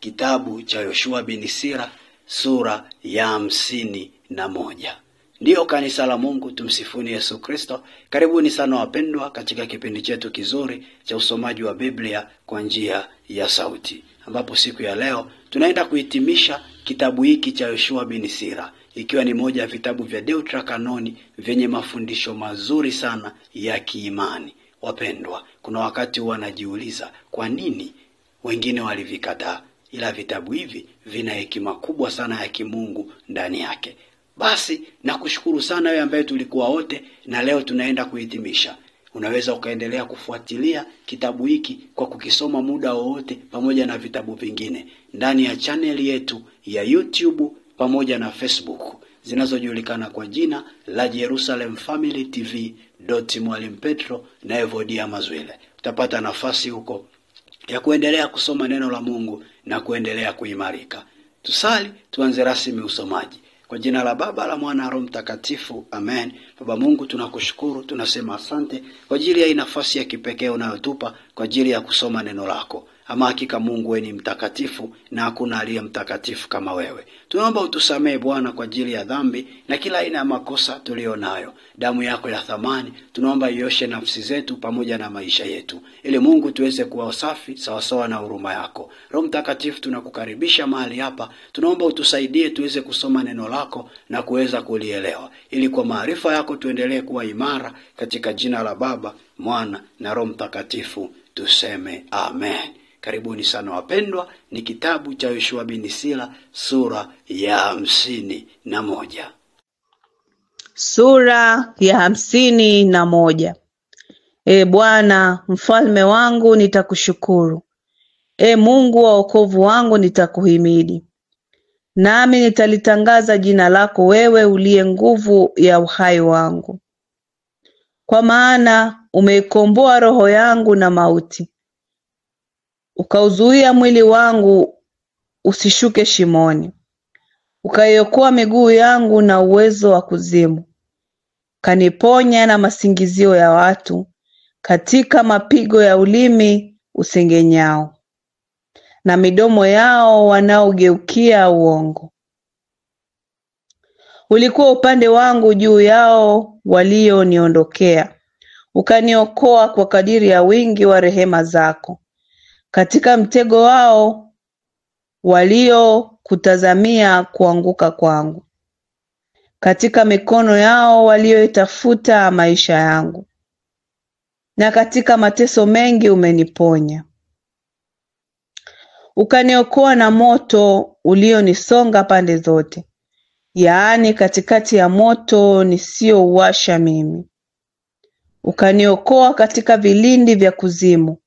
kitabu cha Yoshua bin Sira sura ya 51. Ndiyo kanisa la Mungu, tumsifuni Yesu Kristo. Karibuni sana wapendwa katika kipindi chetu kizuri cha usomaji wa Biblia kwa njia ya sauti, ambapo siku ya leo tunaenda kuhitimisha kitabu hiki cha Yoshua bin Sira, ikiwa ni moja ya vitabu vya Deuterokanoni vyenye mafundisho mazuri sana ya kiimani. Wapendwa, kuna wakati wanajiuliza kwa nini wengine walivikataa, ila vitabu hivi vina hekima kubwa sana ya kimungu ndani yake. Basi nakushukuru sana wewe ambaye tulikuwa wote na leo tunaenda kuhitimisha. Unaweza ukaendelea kufuatilia kitabu hiki kwa kukisoma muda wowote pamoja na vitabu vingine ndani ya channel yetu ya YouTube pamoja na Facebook zinazojulikana kwa jina la Jerusalem Family TV Mwalimu Petro na Evodia Mazwile. Utapata nafasi huko ya kuendelea kusoma neno la Mungu na kuendelea kuimarika. Tusali tuanze rasmi usomaji. Kwa jina la Baba, la Mwana, Roho Mtakatifu, amen. Baba Mungu, tunakushukuru, tunasema asante kwa ajili ya nafasi ya kipekee unayotupa kwa ajili ya kusoma neno lako. Ama hakika Mungu wewe ni mtakatifu na hakuna aliye mtakatifu kama wewe. Tunaomba utusamee Bwana kwa ajili ya dhambi na kila aina ya makosa tulionayo. Damu yako ya thamani tunaomba ioshe nafsi zetu pamoja na maisha yetu, ili Mungu tuweze kuwa safi sawasawa na huruma yako. Roho Mtakatifu, tunakukaribisha mahali hapa. Tunaomba utusaidie tuweze kusoma neno lako na kuweza kulielewa, ili kwa maarifa yako tuendelee kuwa imara, katika jina la Baba, Mwana na Roho Mtakatifu tuseme amen. Karibuni sana wapendwa, ni kitabu cha Yoshua bin Sira sura ya 51. Sura ya 51. Bwana mfalme wangu, nitakushukuru. Mungu wa wokovu wangu, nitakuhimidi. Nami nitalitangaza jina lako, wewe uliye nguvu ya uhai wangu. Kwa maana umeikomboa roho yangu na mauti, ukauzuia mwili wangu usishuke shimoni. Ukaiokoa miguu yangu na uwezo wa kuzimu. Kaniponya na masingizio ya watu, katika mapigo ya ulimi usengenyao, na midomo yao wanaogeukia uongo. Ulikuwa upande wangu juu yao walioniondokea, ukaniokoa kwa kadiri ya wingi wa rehema zako. Katika mtego wao waliokutazamia kuanguka kwangu, katika mikono yao walioitafuta maisha yangu, na katika mateso mengi umeniponya. Ukaniokoa na moto ulionisonga pande zote, yaani katikati ya moto nisiouwasha mimi. Ukaniokoa katika vilindi vya kuzimu,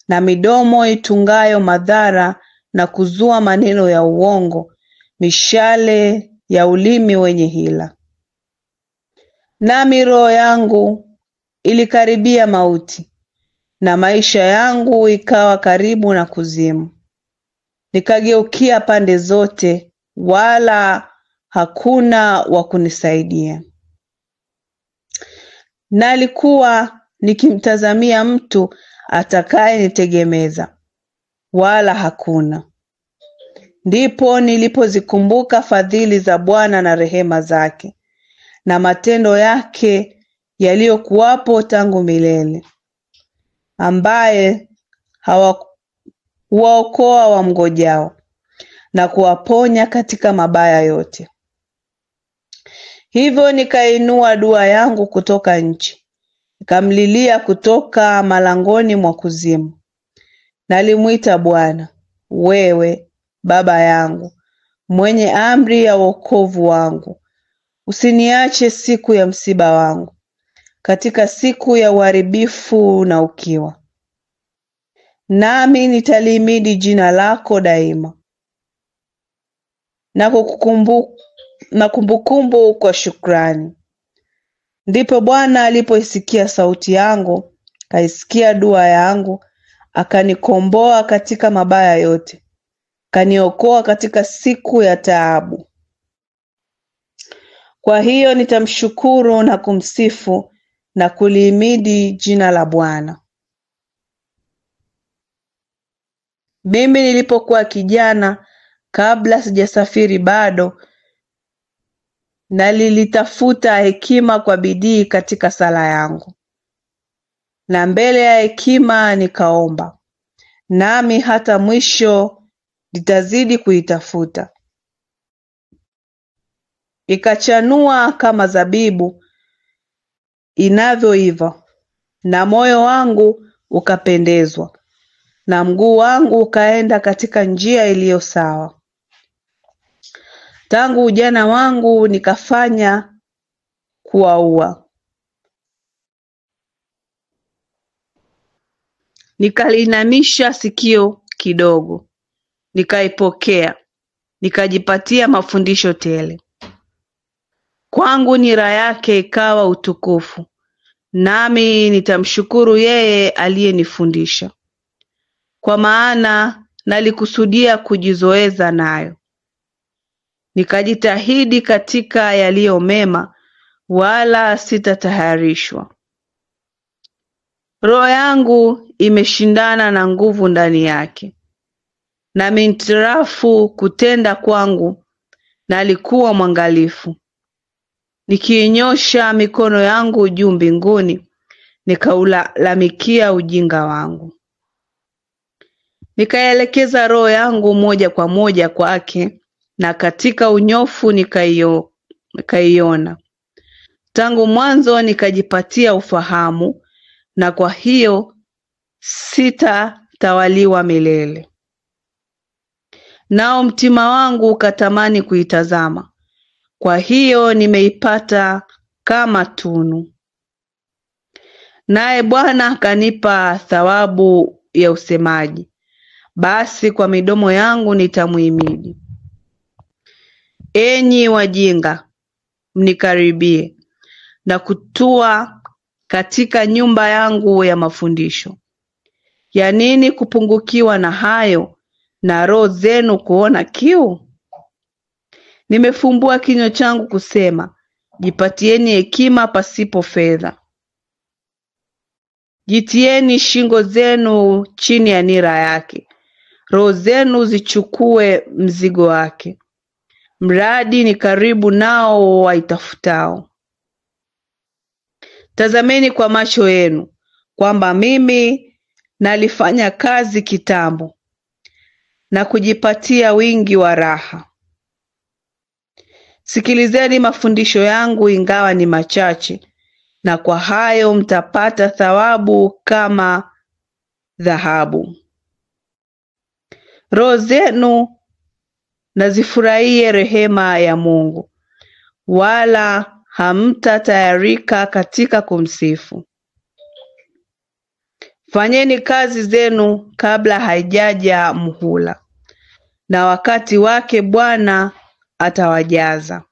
na midomo itungayo madhara na kuzua maneno ya uongo, mishale ya ulimi wenye hila. Nami roho yangu ilikaribia mauti, na maisha yangu ikawa karibu na kuzimu. Nikageukia pande zote, wala hakuna wa kunisaidia. Nalikuwa nikimtazamia mtu atakaye nitegemeza, wala hakuna. Ndipo nilipozikumbuka fadhili za Bwana na rehema zake, na matendo yake yaliyokuwapo tangu milele, ambaye huwaokoa wamngojao na kuwaponya katika mabaya yote. Hivyo nikainua dua yangu kutoka nchi, nikamlilia kutoka malangoni mwa kuzimu. Nalimwita Bwana, wewe Baba yangu, mwenye amri ya wokovu wangu. Usiniache siku ya msiba wangu, katika siku ya uharibifu na ukiwa. Nami nitalihimidi jina lako daima, na kumbukumbu kwa shukrani. Ndipo Bwana alipoisikia sauti yangu, kaisikia dua yangu, akanikomboa katika mabaya yote, kaniokoa katika siku ya taabu. Kwa hiyo nitamshukuru na kumsifu na kulihimidi jina la Bwana. Mimi nilipokuwa kijana, kabla sijasafiri bado, nalilitafuta hekima kwa bidii katika sala yangu, na mbele ya hekima nikaomba, nami hata mwisho nitazidi kuitafuta. Ikachanua kama zabibu inavyoiva, na moyo wangu ukapendezwa, na mguu wangu ukaenda katika njia iliyo sawa. Tangu ujana wangu nikafanya kuwaua, nikalinamisha sikio kidogo, nikaipokea, nikajipatia mafundisho tele. Kwangu nira yake ikawa utukufu, nami nitamshukuru yeye aliyenifundisha. Kwa maana nalikusudia kujizoeza nayo, nikajitahidi katika yaliyo mema, wala sitatahayarishwa. Roho yangu imeshindana na nguvu ndani yake, na mintarafu kutenda kwangu nalikuwa mwangalifu. Nikiinyosha mikono yangu juu mbinguni, nikaulalamikia ujinga wangu. Nikaelekeza roho yangu moja kwa moja kwake, na katika unyofu nikaiona. Tangu mwanzo nikajipatia ufahamu, na kwa hiyo sitatawaliwa milele. Nao mtima wangu ukatamani kuitazama, kwa hiyo nimeipata kama tunu. Naye Bwana akanipa thawabu ya usemaji, basi kwa midomo yangu nitamuhimidi. Enyi wajinga, mnikaribie na kutua katika nyumba yangu ya mafundisho. Ya nini kupungukiwa na hayo, na roho zenu kuona kiu? Nimefumbua kinywa changu kusema, jipatieni hekima pasipo fedha. Jitieni shingo zenu chini ya nira yake, roho zenu zichukue mzigo wake. Mradi ni karibu nao waitafutao. Tazameni kwa macho yenu, kwamba mimi nalifanya kazi kitambo, na kujipatia wingi wa raha. Sikilizeni mafundisho yangu ingawa ni machache, na kwa hayo mtapata thawabu kama dhahabu. Roho zenu na zifurahie rehema ya Mungu, wala hamtatayarika katika kumsifu. Fanyeni kazi zenu kabla haijaja muhula, na wakati wake Bwana atawajaza.